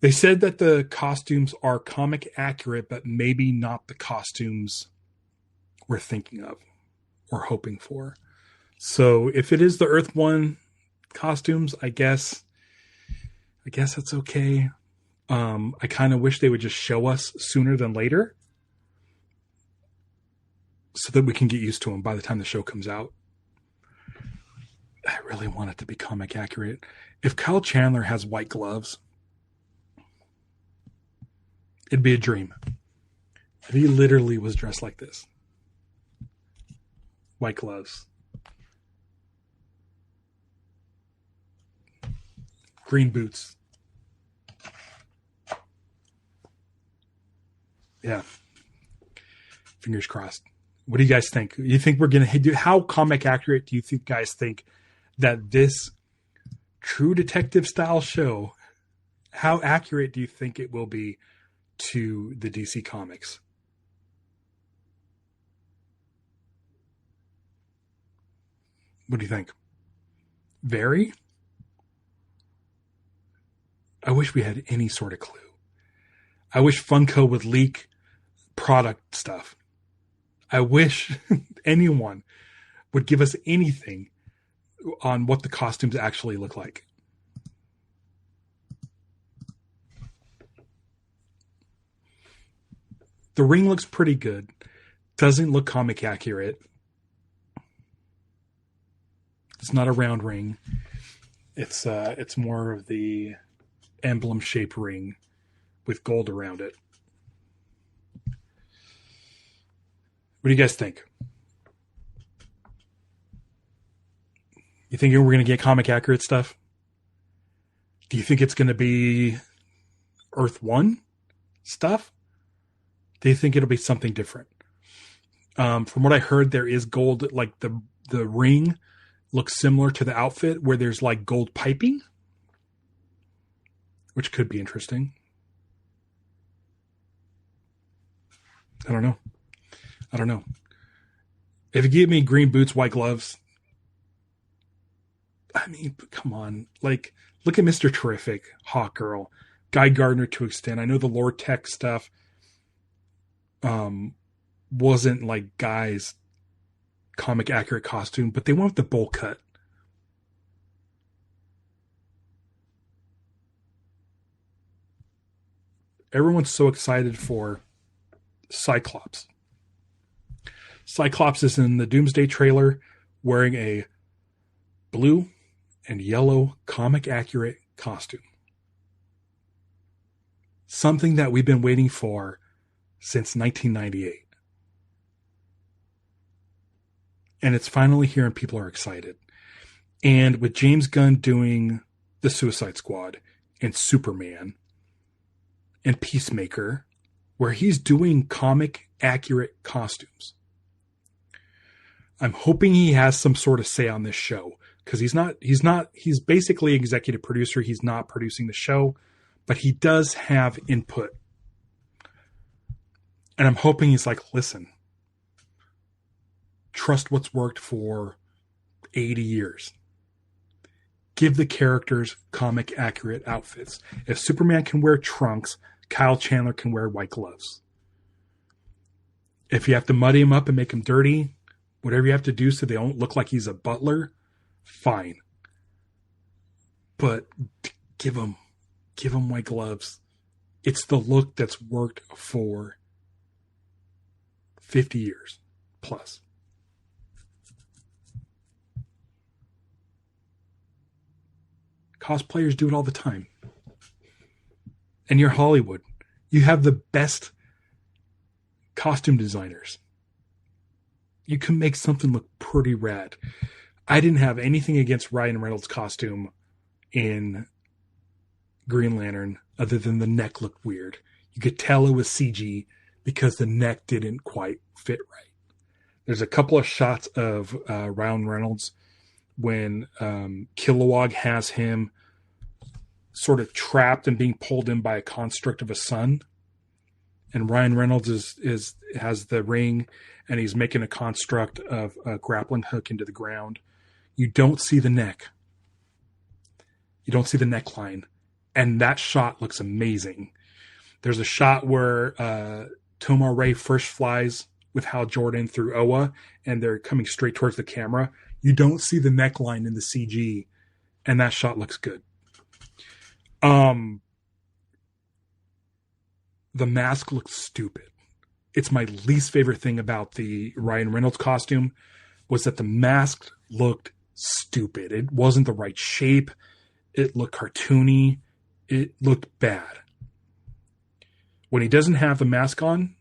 S3: they said that the costumes are comic accurate, but maybe not the costumes we're thinking of or hoping for. So if it is the Earth One costumes, I guess it's okay. I kind of wish they would just show us sooner than later so that we can get used to them by the time the show comes out. I really want it to be comic accurate. If Kyle Chandler has white gloves, it'd be a dream. If he literally was dressed like this. White gloves. Green boots. Yeah. Fingers crossed. What do you guys think? You think we're going to do, how comic accurate do you think guys think that this True Detective style show, how accurate do you think it will be to the DC Comics? What do you think? Very? I wish we had any sort of clue. I wish Funko would leak product stuff. I wish anyone would give us anything on what the costumes actually look like. The ring looks pretty good. Doesn't look comic accurate. It's not a round ring. It's more of the emblem shape ring. with gold around it. What do you guys think? You think we're going to get comic accurate stuff? Do you think it's going to be Earth 1 stuff? Do you think it'll be something different? From what I heard, there is gold, like the ring looks similar to the outfit where there's like gold piping, which could be interesting. I don't know. If you give me green boots, white gloves, I mean, come on. Like, look at Mr. Terrific, Hawkgirl, Guy Gardner to extent. I know the Lord Tech stuff wasn't like Guy's comic accurate costume, but they went with the bowl cut. Everyone's so excited for Cyclops. Cyclops is in the Doomsday trailer wearing a blue and yellow comic accurate costume. Something that we've been waiting for since 1998. And it's finally here and people are excited. And with James Gunn doing the Suicide Squad and Superman and Peacemaker, where he's doing comic accurate costumes, I'm hoping he has some sort of say on this show. Because he's basically executive producer. He's not producing the show, but he does have input. And I'm hoping he's like, listen, trust what's worked for 80 years. Give the characters comic accurate outfits. If Superman can wear trunks, Kyle Chandler can wear white gloves. If you have to muddy him up and make him dirty, whatever you have to do so they don't look like he's a butler, fine. But give him white gloves. It's the look that's worked for 50 years plus. Cosplayers do it all the time. And you're Hollywood. You have the best costume designers. You can make something look pretty rad. I didn't have anything against Ryan Reynolds' costume in Green Lantern other than the neck looked weird. You could tell it was CG because the neck didn't quite fit right. There's a couple of shots of Ryan Reynolds when Kilowog has him sort of trapped and being pulled in by a construct of a sun. And Ryan Reynolds has the ring and he's making a construct of a grappling hook into the ground. You don't see the neck. You don't see the neckline. And that shot looks amazing. There's a shot where Tomar Ray first flies with Hal Jordan through Oa, and they're coming straight towards the camera. You don't see the neckline in the CG, and that shot looks good. The mask looks stupid. It's my least favorite thing about the Ryan Reynolds costume was that the mask looked stupid. It wasn't the right shape. It looked cartoony. It looked bad. When he doesn't have the mask on,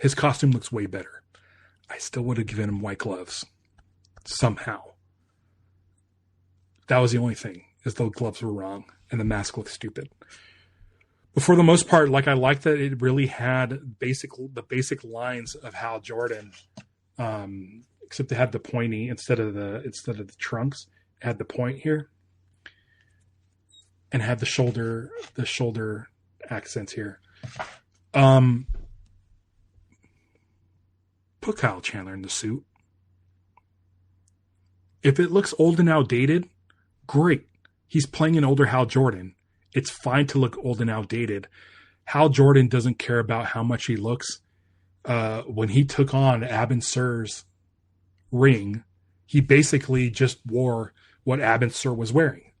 S3: his costume looks way better. I still would have given him white gloves. Somehow. That was the only thing, is the gloves were wrong and the mask looked stupid. But for the most part, like I like that it really had the basic lines of Hal Jordan, except it had the pointy instead of the trunks. It had the point here, and had the shoulder accents here. Put Kyle Chandler in the suit. If it looks old and outdated, great. He's playing an older Hal Jordan. It's fine to look old and outdated. Hal Jordan doesn't care about how much he looks. When he took on Abin Sur's ring, he basically just wore what Abin Sur was wearing.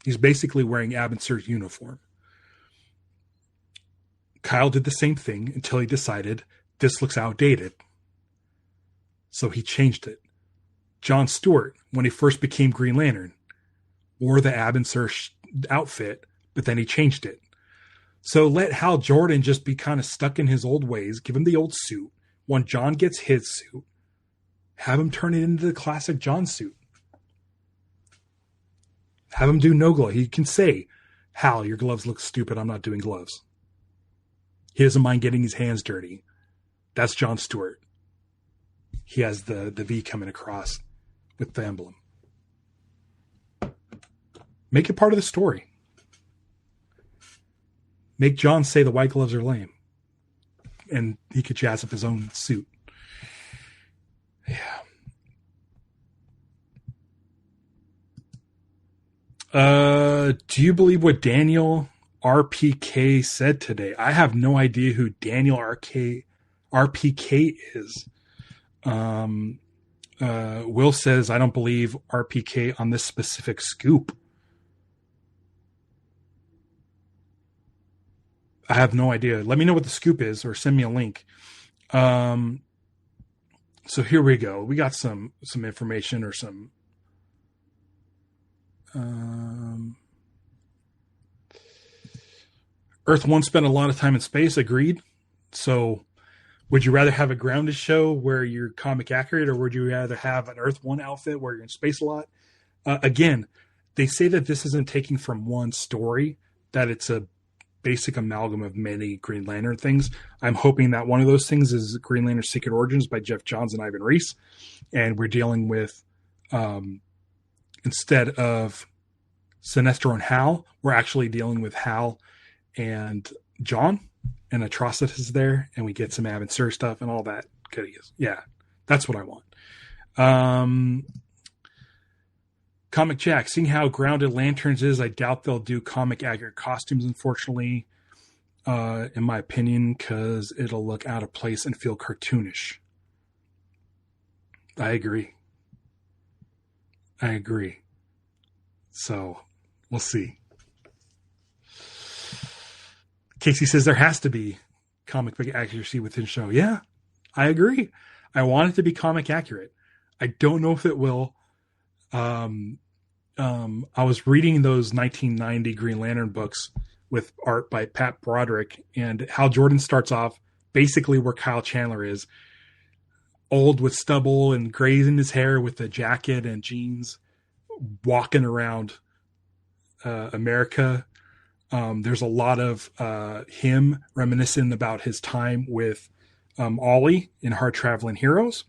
S3: He's basically wearing Abin Sur's uniform. Kyle did the same thing until he decided this looks outdated. So he changed it. Jon Stewart, when he first became Green Lantern, wore the Abin Sur outfit, but then he changed it. So let Hal Jordan just be kind of stuck in his old ways. Give him the old suit. When John gets his suit, have him turn it into the classic John suit. Have him do no glove. He can say, Hal, your gloves look stupid. I'm not doing gloves. He doesn't mind getting his hands dirty. That's Jon Stewart. He has the V coming across with the emblem. Make it part of the story. Make John say the white gloves are lame. And he could jazz up his own suit. Yeah. Do you believe what Daniel RPK said today? I have no idea who Daniel RPK is. Will says, I don't believe RPK on this specific scoop. I have no idea. Let me know what the scoop is or send me a link. So here we go. We got some information or some Earth won't spend a lot of time in space. Agreed. So would you rather have a grounded show where you're comic accurate, or would you rather have an Earth 1 outfit where you're in space a lot? Again, they say that this isn't taking from one story, that it's a basic amalgam of many Green Lantern things. I'm hoping that one of those things is Green Lantern Secret Origins by Jeff Johns and Ivan Reis. And we're dealing with, instead of Sinestro and Hal, we're actually dealing with Hal and John, and Atrocitus is there, and we get some Avon Sur stuff and all that goodies. Yeah, that's what I want. Comic Jack, seeing how grounded Lanterns is, I doubt they'll do comic accurate costumes, unfortunately, in my opinion, because it'll look out of place and feel cartoonish. I agree. So, we'll see. Casey says there has to be comic book accuracy within the show. Yeah, I agree. I want it to be comic accurate. I don't know if it will. I was reading those 1990 Green Lantern books with art by Pat Broderick, and Hal Jordan starts off basically where Kyle Chandler is, old with stubble and grays in his hair with a jacket and jeans, walking around America. There's a lot of him reminiscent about his time with Ollie in Hard Traveling Heroes.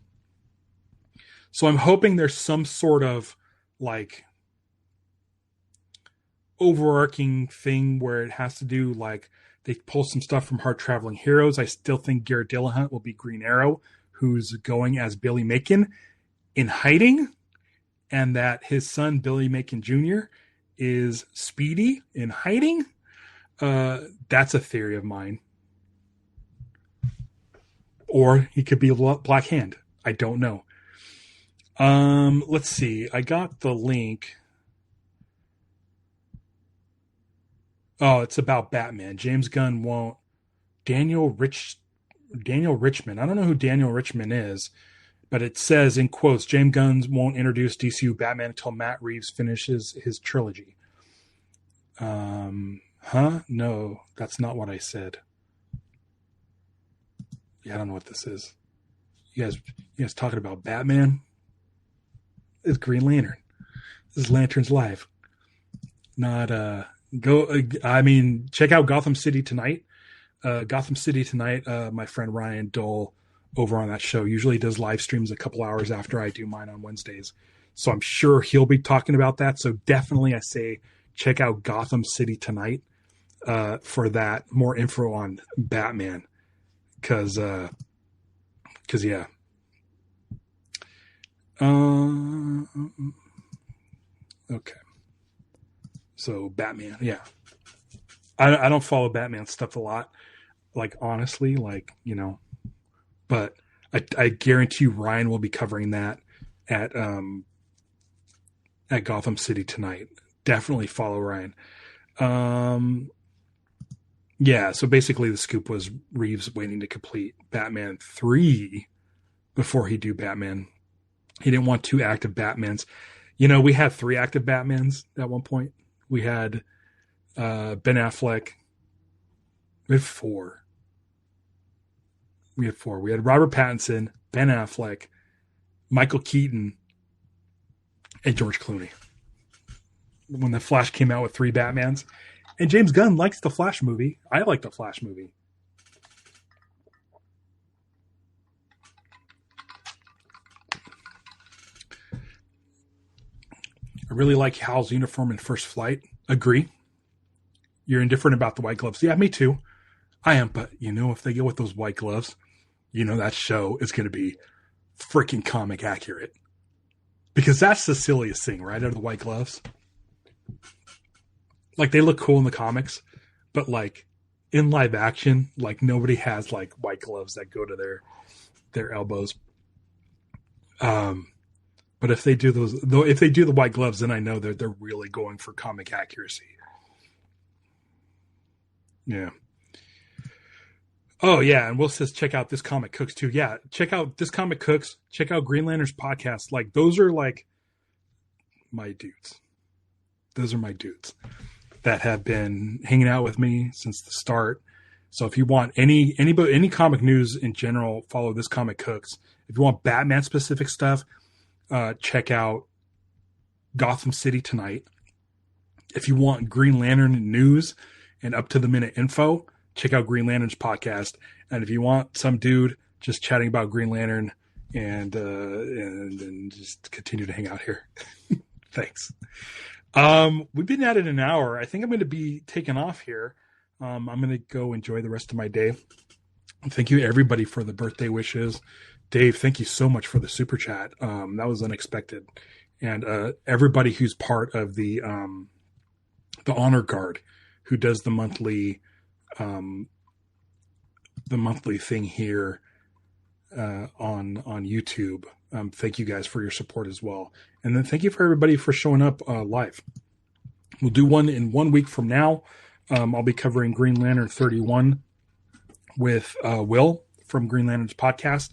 S3: So I'm hoping there's some sort of like overarching thing where it has to do, like they pull some stuff from Hard Traveling Heroes. I still think Garrett Dillahunt will be Green Arrow, who's going as Billy Macon in hiding, and that his son Billy Macon Jr. is Speedy in hiding. That's a theory of mine. Or he could be Black Hand. I don't know. Let's see. I got the link. Oh, it's about Batman. James Gunn won't. Daniel Richmond. I don't know who Daniel Richmond is, but it says in quotes, James Gunn won't introduce DCU Batman until Matt Reeves finishes his trilogy. No, that's not what I said. Yeah, I don't know what this is. You guys talking about Batman? It's Green Lantern. This is Lanterns Live. Not check out Gotham City Tonight. Gotham City Tonight, my friend Ryan Dole over on that show usually does live streams a couple hours after I do mine on Wednesdays. So I'm sure he'll be talking about that. So definitely I say check out Gotham City Tonight for that. More info on Batman. Cause yeah. Okay. So Batman, yeah. I don't follow Batman stuff a lot, like honestly, like, you know, but I guarantee you Ryan will be covering that at Gotham City Tonight. Definitely follow Ryan. Yeah, so basically the scoop was Reeves waiting to complete Batman 3 before he do Batman. He didn't want 2 active Batmans. You know, we had 3 active Batmans at one point. We had Ben Affleck. We had four. We had Robert Pattinson, Ben Affleck, Michael Keaton, and George Clooney. When the Flash came out with 3 Batmans. And James Gunn likes the Flash movie. I like the Flash movie. I really like Hal's uniform in First Flight. Agree. You're indifferent about the white gloves. Yeah, me too. I am, but if they go with those white gloves, that show is going to be freaking comic accurate. Because that's the silliest thing, right? Are the white gloves. Like, they look cool in the comics, but like in live action, like nobody has like white gloves that go to their elbows. But if they do the white gloves, then I know that they're really going for comic accuracy. Yeah. Oh yeah, and Will says check out This Comic Cooks too. Yeah, check out This Comic Cooks. Check out Green Lantern's podcast. Like, those are like my dudes. Those are my dudes that have been hanging out with me since the start. So if you want any comic news in general, follow This Comic Cooks. If you want Batman specific stuff, check out Gotham City Tonight. If you want Green Lantern news and up to the minute info, check out Green Lantern's podcast. And if you want some dude just chatting about Green Lantern and just continue to hang out here. Thanks. We've been at it an hour. I think I'm going to be taking off here. I'm going to go enjoy the rest of my day. Thank you everybody for the birthday wishes. Dave, thank you so much for the super chat. That was unexpected. And everybody who's part of the honor guard, who does the monthly thing here on YouTube. Thank you guys for your support as well. And then thank you for everybody for showing up live. We'll do one in 1 week from now. I'll be covering Green Lantern 31 with Will from Green Lantern's podcast.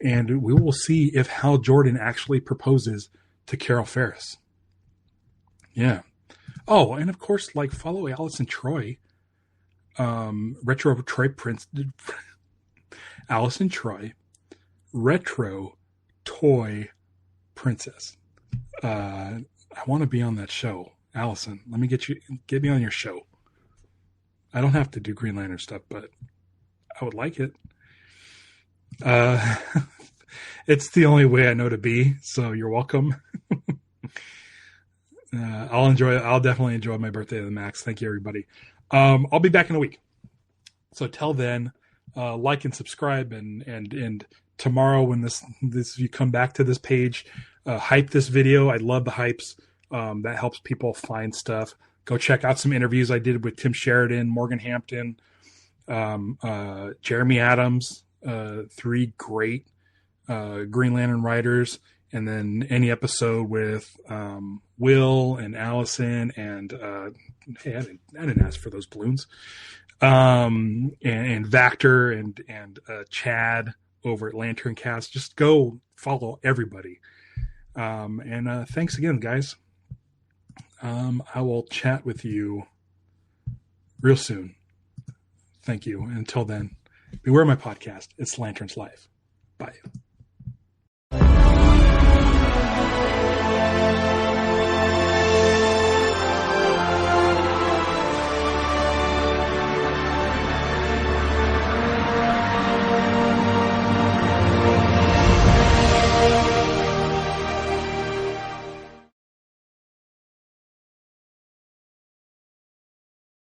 S3: And we will see if Hal Jordan actually proposes to Carol Ferris. Yeah. Oh, and of course, follow Allison Troy. Retro Troy Prince. Allison Troy. Retro Toy Princess. I want to be on that show. Allison, let me get me on your show. I don't have to do Green Lantern stuff, but I would like it. It's the only way I know to be, so you're welcome. I'll definitely enjoy my birthday to the max. Thank you, everybody. I'll be back in a week. So till then, like and subscribe, and tomorrow when this you come back to this page, hype this video. I love the hypes. That helps people find stuff. Go check out some interviews I did with Tim Sheridan, Morgan Hampton, Jeremy Adams, 3 great Green Lantern writers, and then any episode with Will and Allison and hey, I didn't ask for those balloons, and Vactor and Chad over at Lantern Cast. Just go follow everybody, and thanks again, guys. I will chat with you real soon. Thank you. Until then, beware my podcast. It's Lantern's Life. Bye.